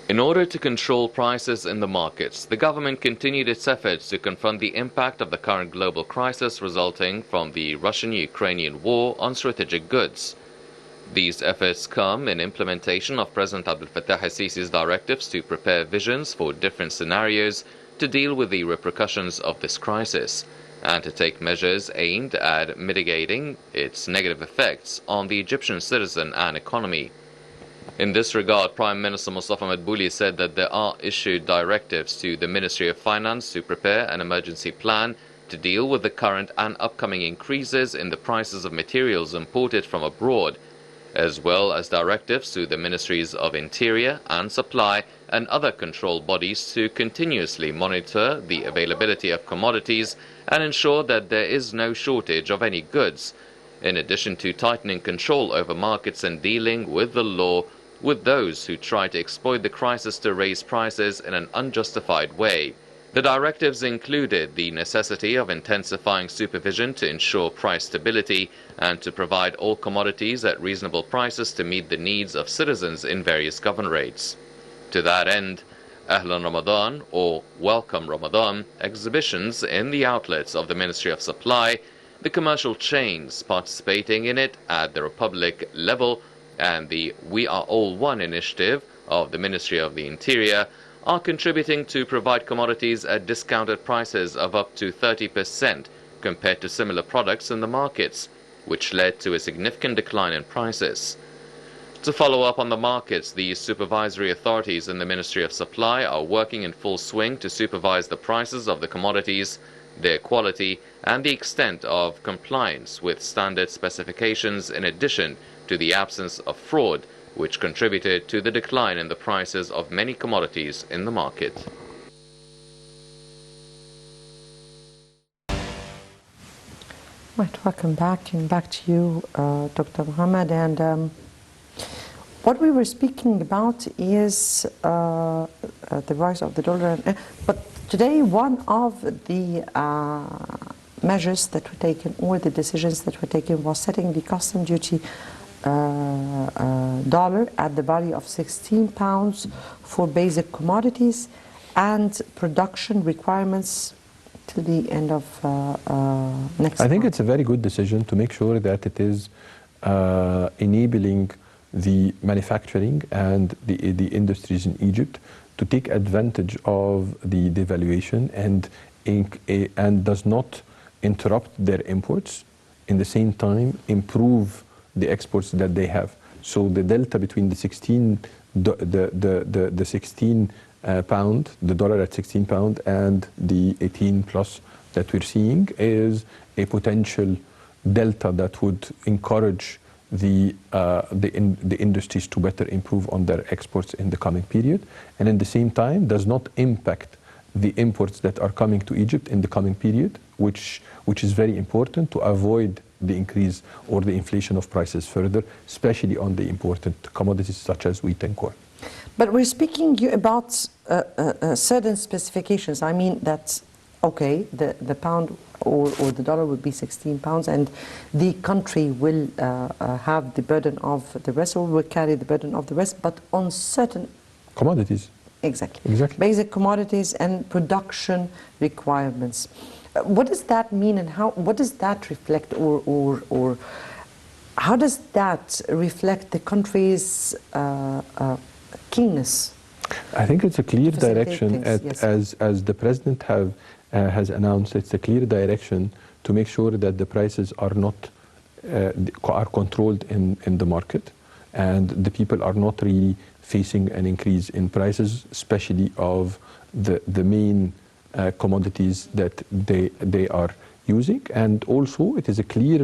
In order to control prices in the markets, the government continued its efforts to confront the impact of the current global crisis resulting from the Russian-Ukrainian war on strategic goods. These efforts come in implementation of President Abdel Fattah al-Sisi's directives to prepare visions for different scenarios to deal with the repercussions of this crisis and to take measures aimed at mitigating its negative effects on the Egyptian citizen and economy. In this regard, Prime Minister Mustafa Madbouli said that there are issued directives to the Ministry of Finance to prepare an emergency plan to deal with the current and upcoming increases in the prices of materials imported from abroad, as well as directives to the Ministries of Interior and Supply and other control bodies to continuously monitor the availability of commodities and ensure that there is no shortage of any goods, in addition to tightening control over markets and dealing with the law with those who try to exploit the crisis to raise prices in an unjustified way. The directives included the necessity of intensifying supervision to ensure price stability and to provide all commodities at reasonable prices to meet the needs of citizens in various governorates. To that end, Ahlan Ramadan, or Welcome Ramadan, exhibitions in the outlets of the Ministry of Supply, the commercial chains participating in it at the Republic level, and the We Are All One initiative of the Ministry of the Interior are contributing to provide commodities at discounted prices of up to 30% compared to similar products in the markets, which led to a significant decline in prices. To follow up on the markets, the supervisory authorities in the Ministry of Supply are working in full swing to supervise the prices of the commodities, their quality, and the extent of compliance with standard specifications, in addition to the absence of fraud, which contributed to the decline in the prices of many commodities in the market. Right, welcome back, and back to you, Dr. Mohamed. And what we were speaking about is the rise of the dollar. But today, one of the measures that were taken, or the decisions that were taken, was setting the custom duty dollar at the value of £16 for basic commodities and production requirements to the end of next month. I think it's a very good decision to make sure that it is enabling the manufacturing and the industries in Egypt to take advantage of the devaluation and does not interrupt their imports, in the same time improve the exports that they have. So the delta between the 16 pound, the dollar at 16 pound, and the 18 plus that we're seeing is a potential delta that would encourage the industries to better improve on their exports in the coming period, and in the same time does not impact the imports that are coming to Egypt in the coming period, which is very important to avoid the increase or the inflation of prices further, especially on the important commodities such as wheat and corn. But we're speaking about certain specifications. I mean that, okay, the pound or the dollar would be 16 pounds, and the country will have the burden of the rest, or will carry the burden of the rest, but on certain commodities. Exactly. Basic commodities and production requirements. What does that mean, and what does that reflect, or how does that reflect the country's keenness? I think it's a clear direction, things, yes. as the president has announced. It's a clear direction to make sure that the prices are not are controlled in the market, and the people are not really facing an increase in prices, especially of the main commodities that they are using. And also it is a clear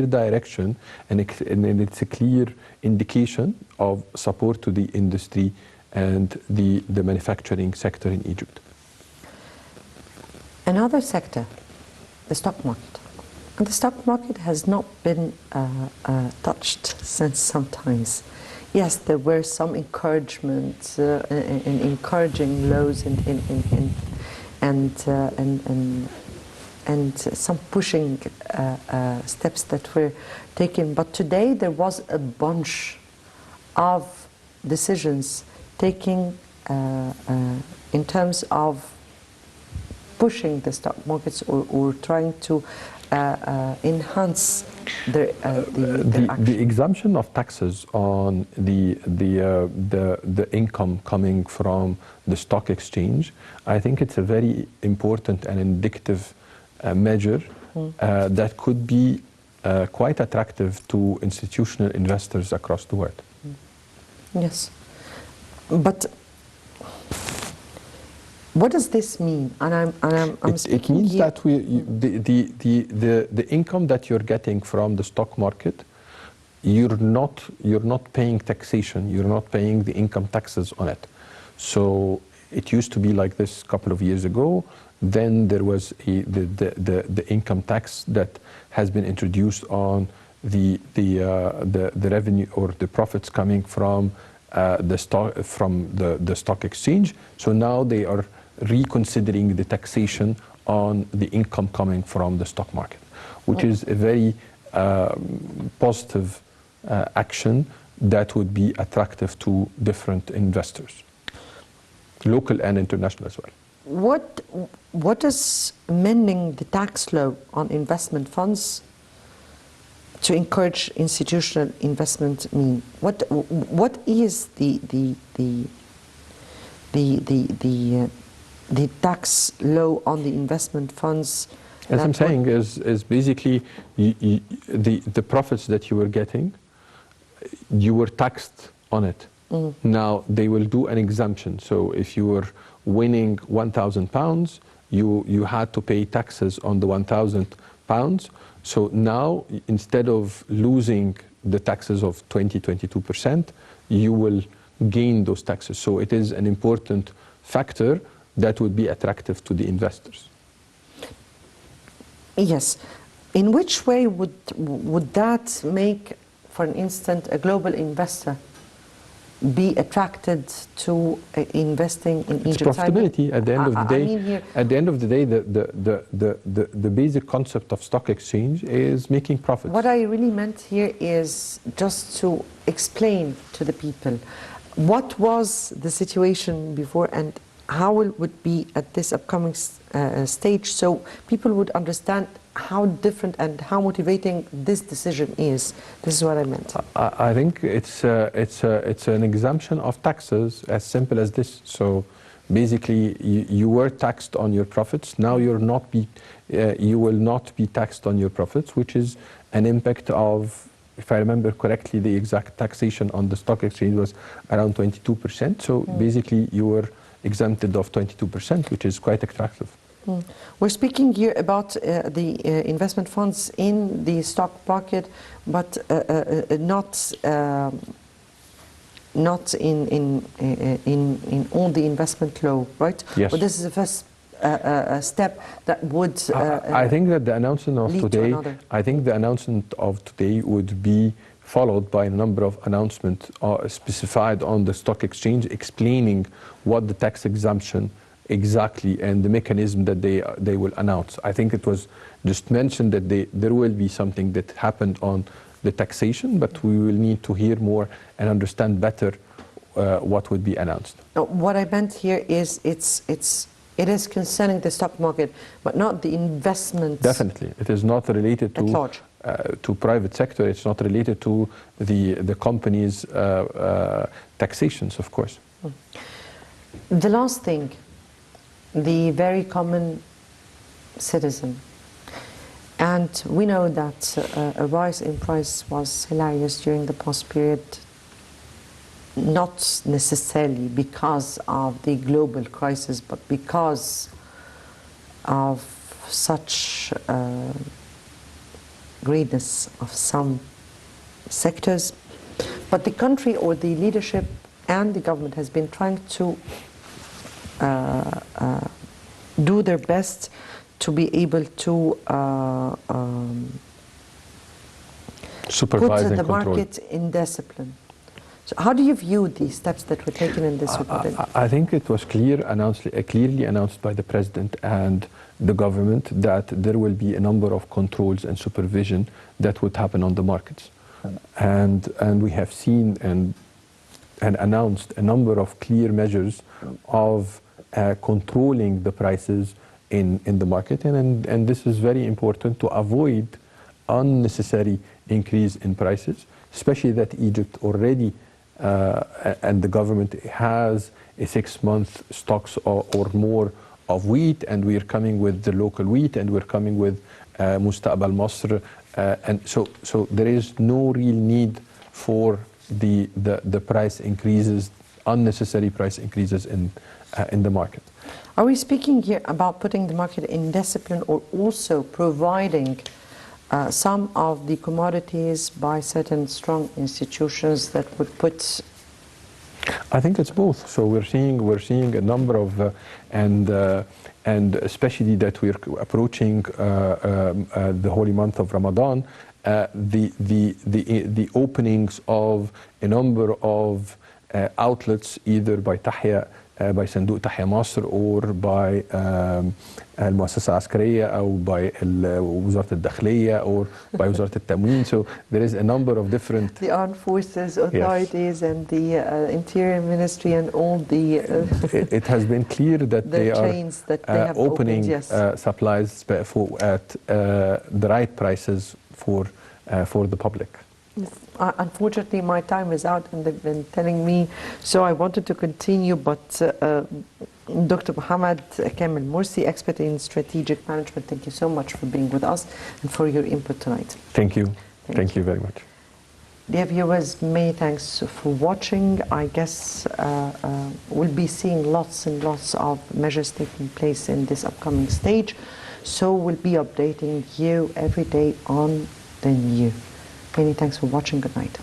direction, and it's a clear indication of support to the industry and the manufacturing sector in Egypt. Another sector, the stock market. And the stock market has not been touched since some times. Yes, there were some encouragement in encouraging lows and some pushing steps that were taken. But today there was a bunch of decisions taking in terms of pushing the stock markets or trying to enhance their action? The exemption of taxes on the income coming from the stock exchange, I think it's a very important and indicative measure that could be quite attractive to institutional investors across the world. Yes, but what does this mean? And I'm it means here. that the income that you're getting from the stock market, you're not paying taxation. You're not paying the income taxes on it. So it used to be like this a couple of years ago. Then there was the income tax that has been introduced on the revenue or the profits coming from the stock exchange. So now they are reconsidering the taxation on the income coming from the stock market, which is a very positive action that would be attractive to different investors, local and international as well. What does amending the tax law on investment funds to encourage institutional investment mean? What is the tax law on the investment funds? As I'm saying, is basically the profits that you were getting, you were taxed on it. Now they will do an exemption. So if you were winning £1,000, you had to pay taxes on the £1,000. So now, instead of losing the taxes of 22%, you will gain those taxes. So it is an important factor that would be attractive to the investors. Yes. In which way would that make, for instance, a global investor be attracted to investing in Egypt? It's profitability at the end of the day. I mean here, at the end of the day, the basic concept of stock exchange is making profits. what I really meant here is just to explain to the people what was the situation before and how it would be at this upcoming stage, so people would understand how different and how motivating this decision is. This is what I meant. I think it's an exemption of taxes, as simple as this. So basically, you were taxed on your profits. Now you will not be taxed on your profits, which is an impact of, if I remember correctly, the exact taxation on the stock exchange was around 22%. So basically, you were exempted of 22%, which is quite attractive. We're speaking here about the investment funds in the stock market, but not in all the investment law, right? Yes. But this is the first step that would. I think that the announcement of today. I think the announcement of today would be followed by a number of announcements specified on the stock exchange, explaining what the tax exemption exactly and the mechanism that they will announce. I think it was just mentioned that there will be something that happened on the taxation, but we will need to hear more and understand better what would be announced. What I meant here is it is concerning the stock market, but not the investment. Definitely, it is not related to private sector. It's not related to the company's taxations, of course. The last thing, the very common citizen. And we know that a rise in price was hilarious during the past period, not necessarily because of the global crisis, but because of such greatness of some sectors. But the country or the leadership and the government has been trying to do their best to be able to supervise put and the control. market in discipline. So how do you view these steps that were taken in this regard? I think it was clearly announced by the president and the government that there will be a number of controls and supervision that would happen on the markets. And we have seen, and and announced a number of clear measures of controlling the prices in the market, and this is very important to avoid unnecessary increase in prices, especially that Egypt already and the government has a 6-month stocks or more of wheat, and we are coming with the local wheat, and we're coming with Mustaqbal Masr, and so there is no real need for the price increases, unnecessary price increases in the market. Are we speaking here about putting the market in discipline, or also providing some of the commodities by certain strong institutions that would put? I think it's both. So we're seeing a number of and especially that we're approaching the holy month of Ramadan, the openings of a number of outlets, either by Tahya, by Sanduq Tahya Masr, or by المؤسسة العسكرية أو by وزارة الداخلية or by وزارة التموين. So there is a number of different... The armed forces authorities, yes, and the Interior Ministry and all the... it has been clear that they are opening yes, supplies at the right prices for the public. Yes. Unfortunately, my time is out and they've been telling me, so I wanted to continue, but Dr. Mohamed Kamel Morsy, expert in strategic management, thank you so much for being with us and for your input tonight. Thank you. Thank you very much. Dear viewers, many thanks for watching. I guess we'll be seeing lots and lots of measures taking place in this upcoming stage, so we'll be updating you every day on the new. Many thanks for watching. Good night.